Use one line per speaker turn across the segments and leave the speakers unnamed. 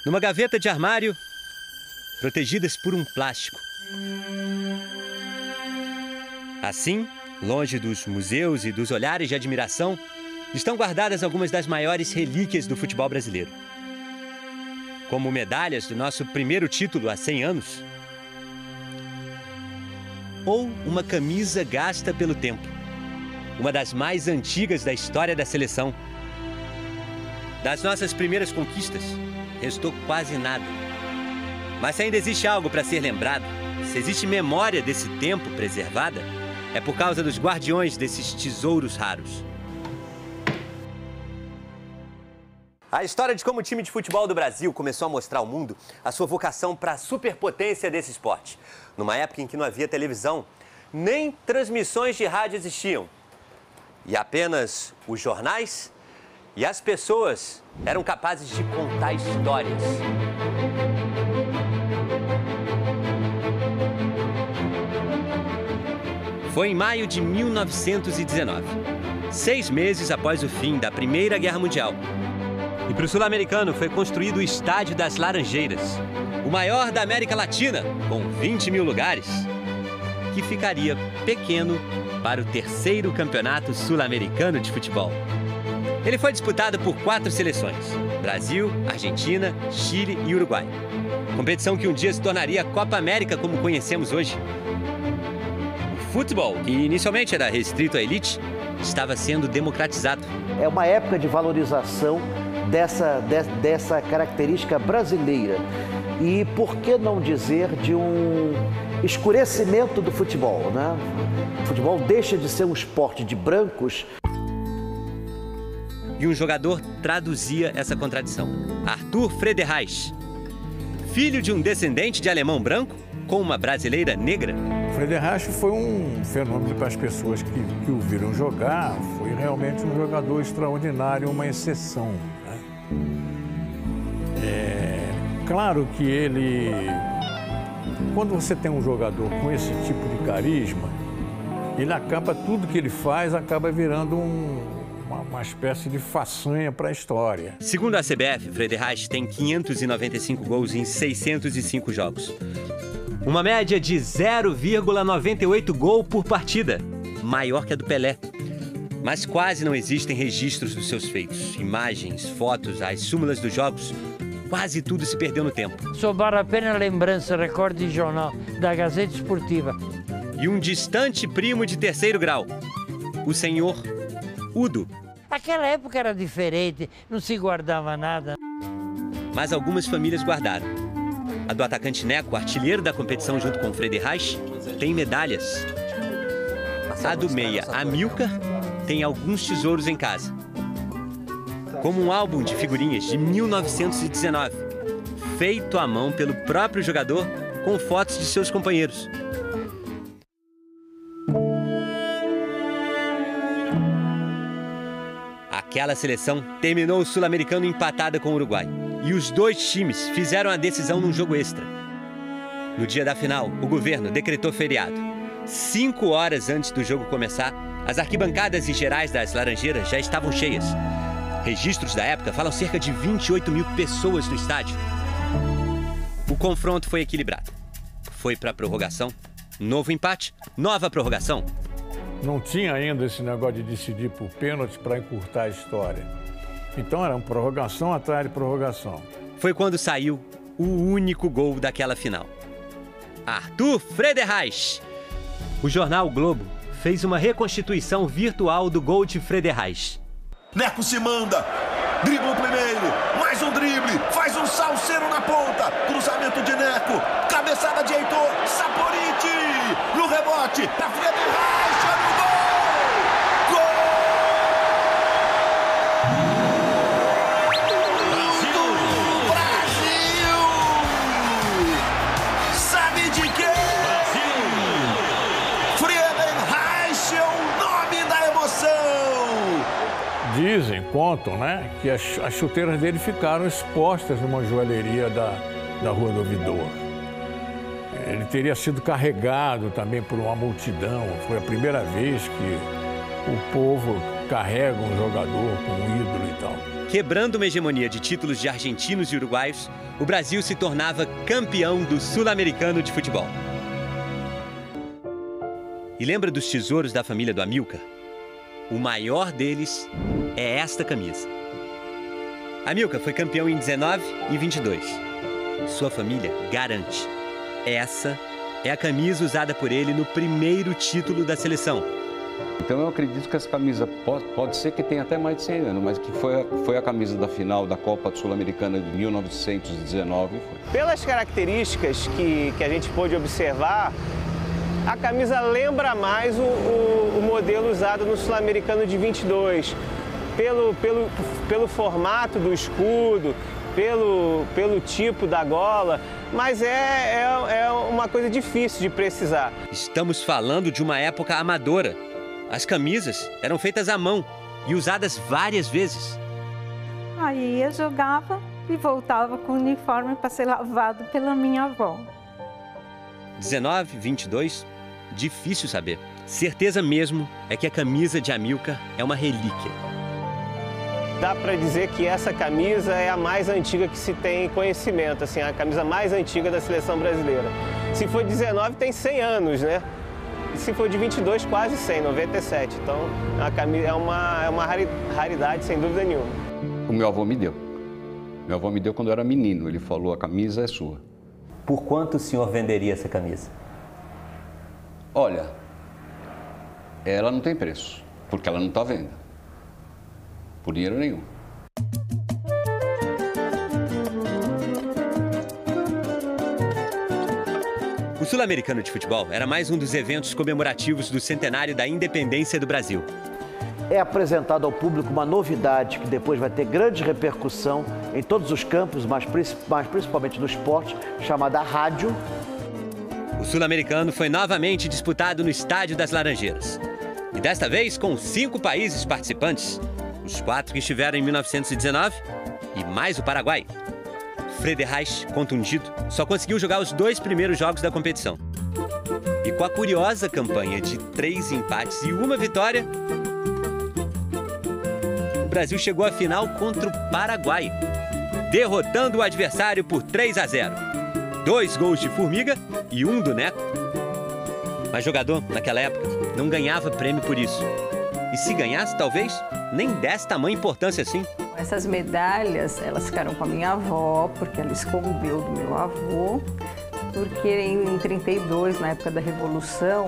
numa gaveta de armário, protegidas por um plástico. Assim, longe dos museus e dos olhares de admiração, estão guardadas algumas das maiores relíquias do futebol brasileiro. Como medalhas do nosso primeiro título há 100 anos, ou uma camisa gasta pelo tempo, uma das mais antigas da história da seleção. Das nossas primeiras conquistas, restou quase nada. Mas se ainda existe algo para ser lembrado, se existe memória desse tempo preservada, é por causa dos guardiões desses tesouros raros. A história de como o time de futebol do Brasil começou a mostrar ao mundo a sua vocação para a superpotência desse esporte. Numa época em que não havia televisão, nem transmissões de rádio existiam. E apenas os jornais e as pessoas eram capazes de contar histórias. Foi em maio de 1919, 6 meses após o fim da Primeira Guerra Mundial. E para o sul-americano foi construído o Estádio das Laranjeiras, o maior da América Latina, com 20 mil lugares, que ficaria pequeno para o terceiro campeonato sul-americano de futebol. Ele foi disputado por 4 seleções: Brasil, Argentina, Chile e Uruguai. Competição que um dia se tornaria a Copa América como conhecemos hoje. O futebol, que inicialmente era restrito à elite, estava sendo democratizado.
É uma época de valorização dessa característica brasileira. E por que não dizer de um escurecimento do futebol, né? O futebol deixa de ser um esporte de brancos.
E um jogador traduzia essa contradição: Arthur Frederich, filho de um descendente de alemão branco com uma brasileira negra.
Frederich foi um fenômeno para as pessoas que o viram jogar. Foi realmente um jogador extraordinário, uma exceção, né? Claro que ele, quando você tem um jogador com esse tipo de carisma, ele acaba, tudo que ele faz acaba virando uma espécie de façanha para a história.
Segundo a CBF, Frederich tem 595 gols em 605 jogos. Uma média de 0,98 gol por partida, maior que a do Pelé. Mas quase não existem registros dos seus feitos, imagens, fotos, as súmulas dos jogos. Quase tudo se perdeu no tempo.
Sobrava apenas lembrança, recorde de jornal, da Gazeta Esportiva.
E um distante primo de terceiro grau, o senhor Udo.
Aquela época era diferente, não se guardava nada.
Mas algumas famílias guardaram. A do atacante Neco, artilheiro da competição junto com o Frederich, tem medalhas. A do meia Amilcar tem alguns tesouros em casa. Como um álbum de figurinhas de 1919, feito à mão pelo próprio jogador com fotos de seus companheiros. Aquela seleção terminou o sul-americano empatada com o Uruguai. E os 2 times fizeram a decisão num jogo extra. No dia da final, o governo decretou feriado. 5 horas antes do jogo começar, as arquibancadas e gerais das Laranjeiras já estavam cheias. Registros da época falam cerca de 28 mil pessoas no estádio. O confronto foi equilibrado. Foi para a prorrogação. Novo empate, nova prorrogação.
Não tinha ainda esse negócio de decidir por pênalti para encurtar a história. Então era uma prorrogação atrás de prorrogação.
Foi quando saiu o único gol daquela final. Arthur Frederich. O jornal o Globo fez uma reconstituição virtual do gol de Frederich.
Neco se manda, dribla o primeiro, mais um drible, faz um salseiro na ponta, cruzamento de Neco, cabeçada de Heitor, Saporiti, no rebote, pra Frederich, olha o gol!
Dizem, contam, né, que as chuteiras dele ficaram expostas numa joalheria da Rua do Ouvidor. Ele teria sido carregado também por uma multidão. Foi a primeira vez que o povo carregam um jogador como um ídolo e tal.
Quebrando uma hegemonia de títulos de argentinos e uruguaios, o Brasil se tornava campeão do Sul-Americano de futebol. E lembra dos tesouros da família do Amilcar? O maior deles é esta camisa. Amilcar foi campeão em 19 e 22. Sua família garante. Essa é a camisa usada por ele no primeiro título da seleção.
Então eu acredito que essa camisa pode ser que tenha até mais de 100 anos, mas que foi a camisa da final da Copa Sul-Americana de 1919.
Pelas características que a gente pôde observar, a camisa lembra mais o modelo usado no Sul-Americano de 22. Pelo formato do escudo, pelo tipo da gola, mas é uma coisa difícil de precisar.
Estamos falando de uma época amadora. As camisas eram feitas à mão e usadas várias vezes.
Aí eu jogava e voltava com o uniforme para ser lavado pela minha avó.
19, 22, difícil saber. Certeza mesmo é que a camisa de Amilcar é uma relíquia.
Dá para dizer que essa camisa é a mais antiga que se tem conhecimento, assim, a camisa mais antiga da seleção brasileira. Se for 19, tem 100 anos, né? E se for de 22, quase 100, 97. Então, a camisa é uma raridade, sem dúvida nenhuma.
O meu avô me deu. Meu avô me deu quando eu era menino. Ele falou, a camisa é sua.
Por quanto o senhor venderia essa camisa?
Olha, ela não tem preço, porque ela não está à venda. Por dinheiro nenhum.
O Sul-Americano de Futebol era mais um dos eventos comemorativos do centenário da independência do Brasil.
É apresentado ao público uma novidade que depois vai ter grande repercussão em todos os campos, mas principalmente no esporte, chamada rádio.
O Sul-Americano foi novamente disputado no Estádio das Laranjeiras. E desta vez com 5 países participantes. Os 4 que estiveram em 1919 e mais o Paraguai. Frederich, contundido, só conseguiu jogar os 2 primeiros jogos da competição. E com a curiosa campanha de 3 empates e 1 vitória, o Brasil chegou à final contra o Paraguai, derrotando o adversário por 3-0. 2 gols de Formiga e 1 do Neco. Mas jogador, naquela época, não ganhava prêmio por isso. E se ganhasse, talvez, nem desse tamanha importância assim.
Essas medalhas, elas ficaram com a minha avó, porque ela escondeu do meu avô, porque em 32, na época da Revolução,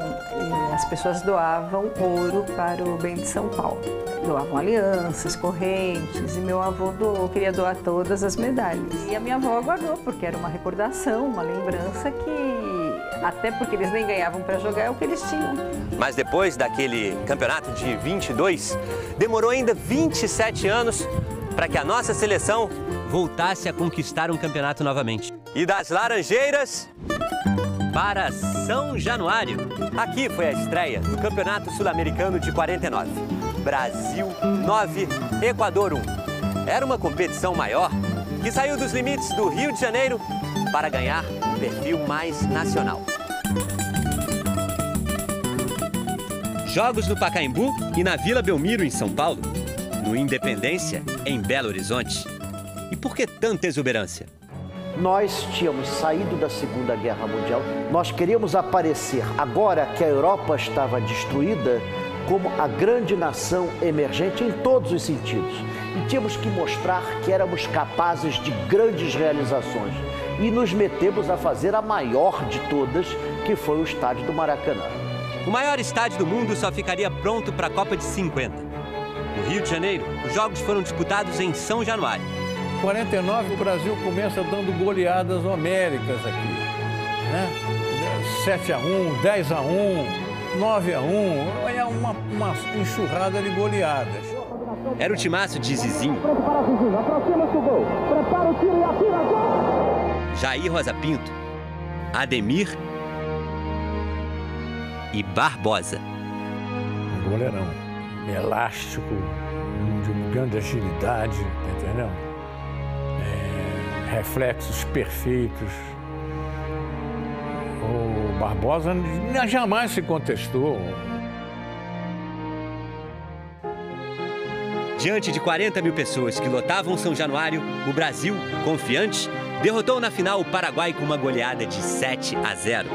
as pessoas doavam ouro para o bem de São Paulo. Doavam alianças, correntes, e meu avô queria doar todas as medalhas. E a minha avó guardou, porque era uma recordação, uma lembrança que, até porque eles nem ganhavam para jogar, é o que eles tinham.
Mas depois daquele campeonato de 22, demorou ainda 27 anos para que a nossa seleção voltasse a conquistar um campeonato novamente. E das Laranjeiras para São Januário. Aqui foi a estreia do Campeonato Sul-Americano de 49. Brasil 9, Equador 1. Era uma competição maior que saiu dos limites do Rio de Janeiro para ganhar um perfil mais nacional. Jogos no Pacaembu e na Vila Belmiro, em São Paulo. No Independência, em Belo Horizonte. E por que tanta exuberância?
Nós tínhamos saído da Segunda Guerra Mundial, nós queríamos aparecer, agora que a Europa estava destruída, como a grande nação emergente em todos os sentidos. E tínhamos que mostrar que éramos capazes de grandes realizações. E nos metemos a fazer a maior de todas, que foi o estádio do Maracanã.
O maior estádio do mundo só ficaria pronto para a Copa de 50. No Rio de Janeiro, os jogos foram disputados em São Januário.
Em 49, o Brasil começa dando goleadas homéricas aqui, né? 7-1, 10-1, 9-1, é uma enxurrada de goleadas.
Era o timaço de Zizinho, Jair Rosa Pinto, Ademir e Barbosa.
Um goleirão elástico, de grande agilidade, entendeu? Reflexos perfeitos. O Barbosa jamais se contestou.
Diante de 40 mil pessoas que lotavam São Januário, o Brasil, confiante, derrotou na final o Paraguai com uma goleada de 7-0.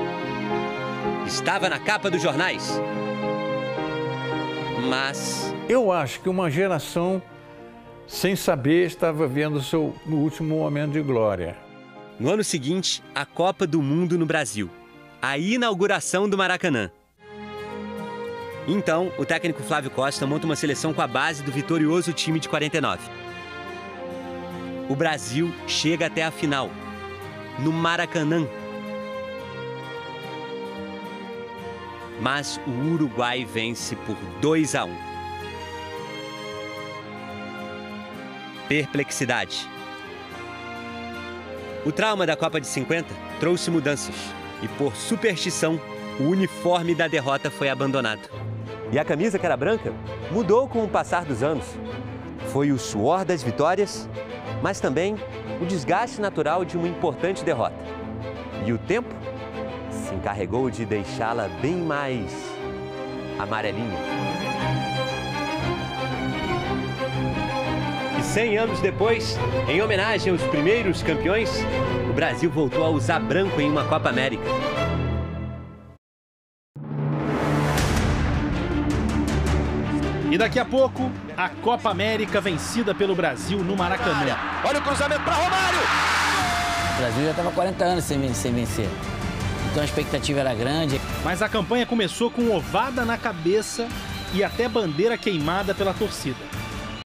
Estava na capa dos jornais. Mas...
eu acho que uma geração, sem saber, estava vendo o seu último momento de glória.
No ano seguinte, a Copa do Mundo no Brasil. A inauguração do Maracanã. Então, o técnico Flávio Costa monta uma seleção com a base do vitorioso time de 49. O Brasil chega até a final, no Maracanã. Mas o Uruguai vence por 2-1. Perplexidade. O trauma da Copa de 50 trouxe mudanças e, por superstição, o uniforme da derrota foi abandonado. E a camisa, que era branca, mudou com o passar dos anos. Foi o suor das vitórias, mas também o desgaste natural de uma importante derrota. E o tempo se encarregou de deixá-la bem mais amarelinha. E 100 anos depois, em homenagem aos primeiros campeões, o Brasil voltou a usar branco em uma Copa América.
E daqui a pouco, a Copa América vencida pelo Brasil no Maracanã.
Olha o cruzamento para Romário!
O Brasil já estava 40 anos sem vencer. Então a expectativa era grande.
Mas a campanha começou com ovada na cabeça e até bandeira queimada pela torcida.